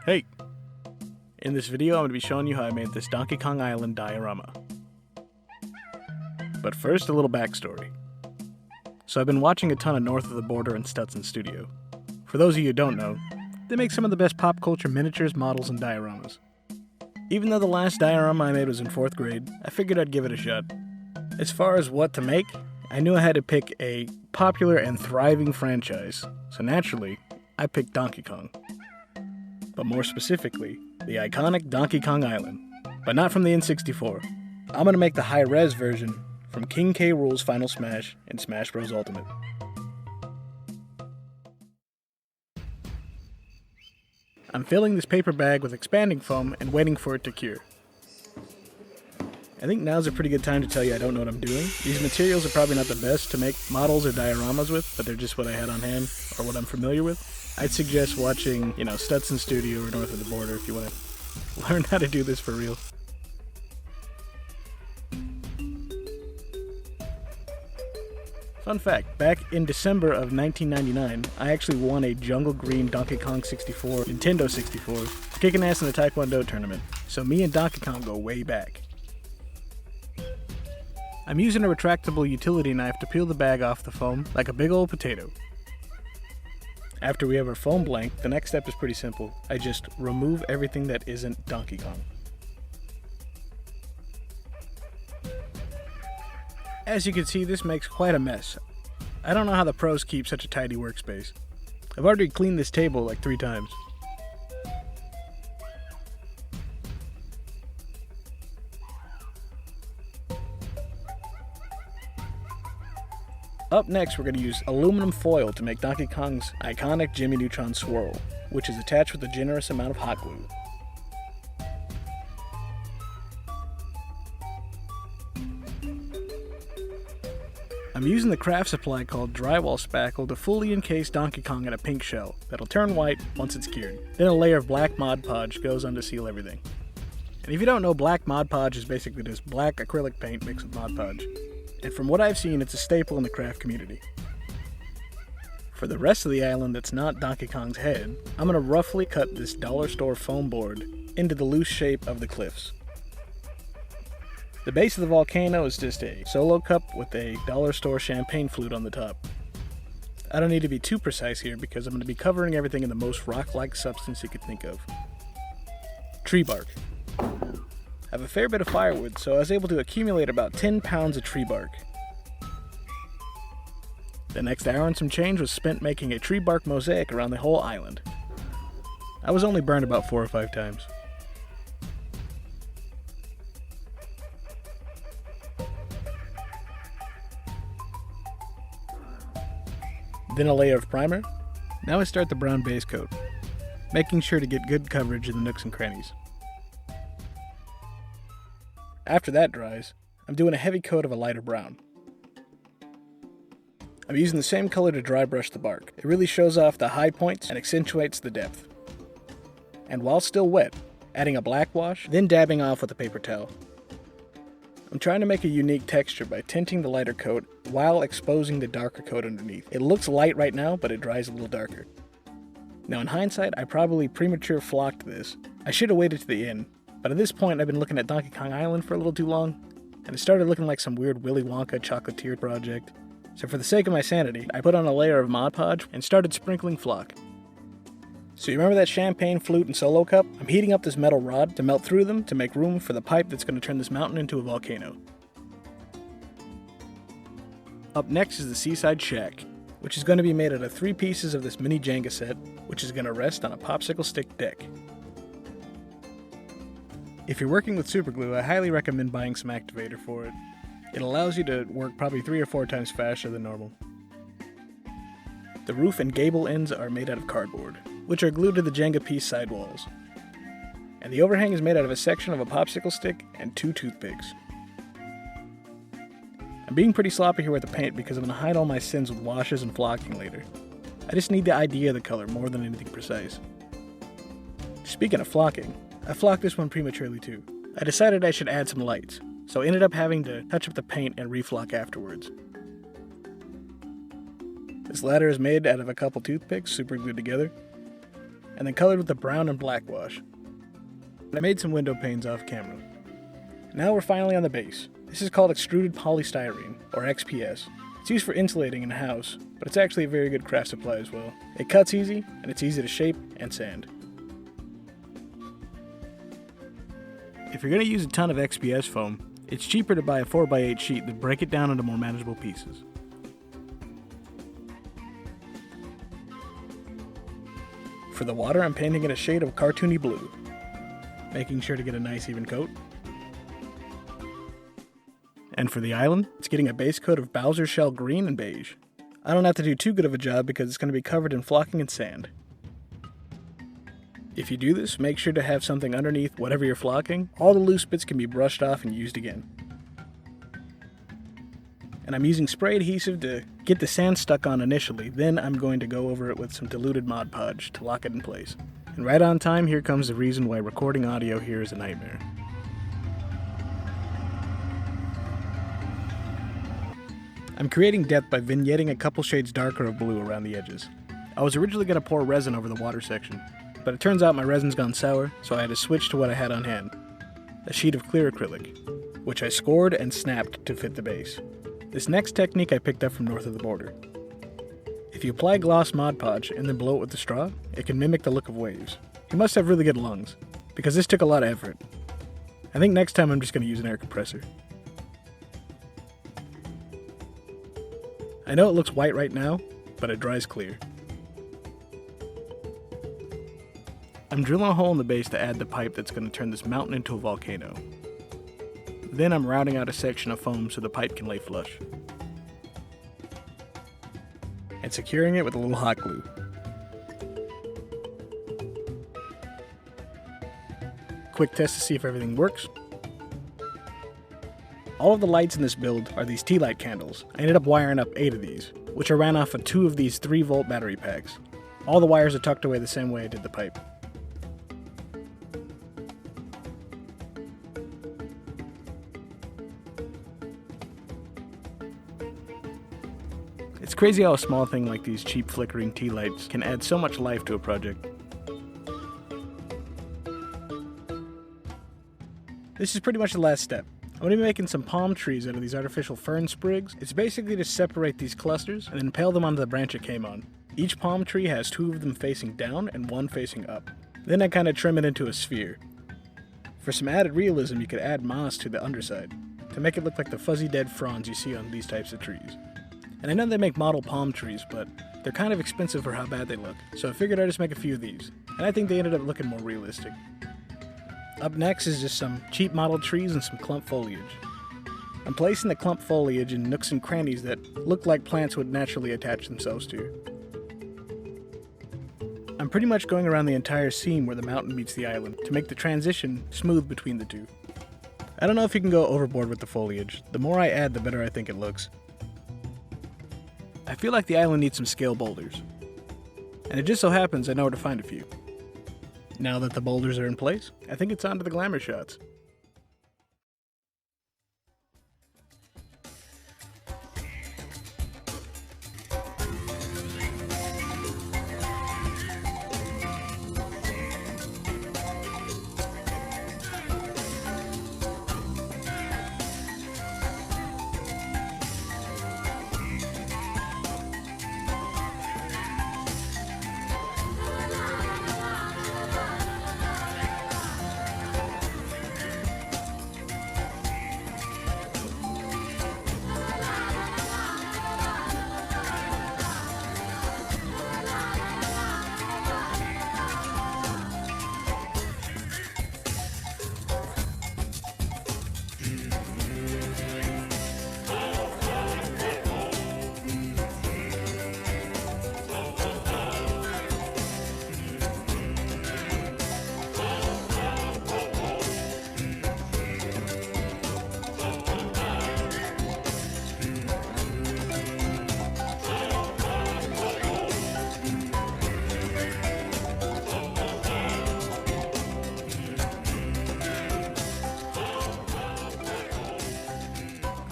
Hey! In this video, I'm going to be showing you how I made this Donkey Kong Island diorama. But first, a little backstory. So I've been watching a ton of North of the Border and Stutson Studio. For those of you who don't know, they make some of the best pop culture miniatures, models, and dioramas. Even though the last diorama I made was in 4th grade, I figured I'd give it a shot. As far as what to make, I knew I had to pick a popular and thriving franchise, so naturally, I picked Donkey Kong. But more specifically, the iconic Donkey Kong Island, but not from the N64. I'm going to make the high-res version from King K. Rool's Final Smash and Smash Bros. Ultimate. I'm filling this paper bag with expanding foam and waiting for it to cure. I think now's a pretty good time to tell you I don't know what I'm doing. These materials are probably not the best to make models or dioramas with, but they're just what I had on hand or what I'm familiar with. I'd suggest watching, Stutson Studio or North of the Border if you want to learn how to do this for real. Fun fact, back in December of 1999, I actually won a Jungle Green Donkey Kong 64, Nintendo 64, for kicking ass in the Taekwondo tournament. So me and Donkey Kong go way back. I'm using a retractable utility knife to peel the bag off the foam like a big old potato. After we have our foam blank, the next step is pretty simple. I just remove everything that isn't Donkey Kong. As you can see, this makes quite a mess. I don't know how the pros keep such a tidy workspace. I've already cleaned this table like 3 times. Up next, we're going to use aluminum foil to make Donkey Kong's iconic Jimmy Neutron swirl, which is attached with a generous amount of hot glue. I'm using the craft supply called drywall spackle to fully encase Donkey Kong in a pink shell that'll turn white once it's cured. Then a layer of black Mod Podge goes on to seal everything. And if you don't know, black Mod Podge is basically just black acrylic paint mixed with Mod Podge. And from what I've seen, it's a staple in the craft community. For the rest of the island that's not Donkey Kong's head, I'm going to roughly cut this dollar store foam board into the loose shape of the cliffs. The base of the volcano is just a solo cup with a dollar store champagne flute on the top. I don't need to be too precise here because I'm going to be covering everything in the most rock-like substance you could think of. Tree bark. I have a fair bit of firewood, so I was able to accumulate about 10 pounds of tree bark. The next hour and some change was spent making a tree bark mosaic around the whole island. I was only burned about 4 or 5 times. Then a layer of primer. Now I start the brown base coat, making sure to get good coverage in the nooks and crannies. After that dries, I'm doing a heavy coat of a lighter brown. I'm using the same color to dry brush the bark. It really shows off the high points and accentuates the depth. And while still wet, adding a black wash, then dabbing off with a paper towel. I'm trying to make a unique texture by tinting the lighter coat while exposing the darker coat underneath. It looks light right now, but it dries a little darker. Now in hindsight, I probably premature flocked this. I should have waited to the end. But at this point, I've been looking at Donkey Kong Island for a little too long, and it started looking like some weird Willy Wonka chocolatier project. So for the sake of my sanity, I put on a layer of Mod Podge and started sprinkling flock. So you remember that champagne flute and solo cup? I'm heating up this metal rod to melt through them to make room for the pipe that's going to turn this mountain into a volcano. Up next is the Seaside Shack, which is going to be made out of 3 pieces of this mini Jenga set, which is going to rest on a popsicle stick deck. If you're working with superglue, I highly recommend buying some activator for it. It allows you to work probably 3 or 4 times faster than normal. The roof and gable ends are made out of cardboard, which are glued to the Jenga piece sidewalls. And the overhang is made out of a section of a popsicle stick and 2 toothpicks. I'm being pretty sloppy here with the paint because I'm going to hide all my sins with washes and flocking later. I just need the idea of the color more than anything precise. Speaking of flocking, I flocked this one prematurely too. I decided I should add some lights, so I ended up having to touch up the paint and reflock afterwards. This ladder is made out of a couple toothpicks super glued together, and then colored with the brown and black wash. I made some window panes off camera. Now we're finally on the base. This is called extruded polystyrene, or XPS. It's used for insulating in a house, but it's actually a very good craft supply as well. It cuts easy, and it's easy to shape and sand. If you're going to use a ton of XPS foam, it's cheaper to buy a 4x8 sheet than break it down into more manageable pieces. For the water, I'm painting it a shade of cartoony blue, making sure to get a nice even coat. And for the island, it's getting a base coat of Bowser Shell green and beige. I don't have to do too good of a job because it's going to be covered in flocking and sand. If you do this, make sure to have something underneath whatever you're flocking. All the loose bits can be brushed off and used again. And I'm using spray adhesive to get the sand stuck on initially, then I'm going to go over it with some diluted Mod Podge to lock it in place. And right on time, here comes the reason why recording audio here is a nightmare. I'm creating depth by vignetting a couple shades darker of blue around the edges. I was originally going to pour resin over the water section, but it turns out my resin's gone sour, so I had to switch to what I had on hand. A sheet of clear acrylic, which I scored and snapped to fit the base. This next technique I picked up from north of the border. If you apply gloss Mod Podge and then blow it with the straw, it can mimic the look of waves. You must have really good lungs, because this took a lot of effort. I think next time I'm just going to use an air compressor. I know it looks white right now, but it dries clear. I'm drilling a hole in the base to add the pipe that's going to turn this mountain into a volcano. Then I'm routing out a section of foam so the pipe can lay flush. And securing it with a little hot glue. Quick test to see if everything works. All of the lights in this build are these tea light candles. I ended up wiring up 8 of these, which I ran off of 2 of these 3-volt battery packs. All the wires are tucked away the same way I did the pipe. It's crazy how a small thing like these cheap flickering tea lights can add so much life to a project. This is pretty much the last step. I'm going to be making some palm trees out of these artificial fern sprigs. It's basically to separate these clusters and then impale them onto the branch it came on. Each palm tree has 2 of them facing down and 1 facing up. Then I kind of trim it into a sphere. For some added realism, you could add moss to the underside to make it look like the fuzzy dead fronds you see on these types of trees. And I know they make model palm trees, but they're kind of expensive for how bad they look, so I figured I'd just make a few of these. And I think they ended up looking more realistic. Up next is just some cheap model trees and some clump foliage. I'm placing the clump foliage in nooks and crannies that look like plants would naturally attach themselves to. I'm pretty much going around the entire seam where the mountain meets the island to make the transition smooth between the two. I don't know if you can go overboard with the foliage. The more I add, the better I think it looks. I feel like the island needs some scale boulders. And it just so happens I know where to find a few. Now that the boulders are in place, I think it's on to the glamour shots.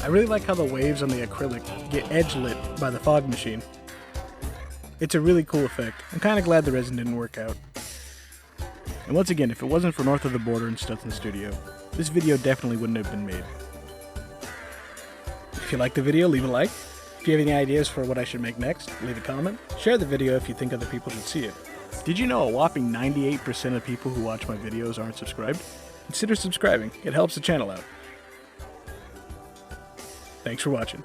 I really like how the waves on the acrylic get edge lit by the fog machine. It's a really cool effect. I'm kind of glad the resin didn't work out. And once again, if it wasn't for north of the border and Stutson Studio, this video definitely wouldn't have been made. If you liked the video, leave a like. If you have any ideas for what I should make next, leave a comment. Share the video if you think other people should see it. Did you know a whopping 98% of people who watch my videos aren't subscribed? Consider subscribing, it helps the channel out. Thanks for watching.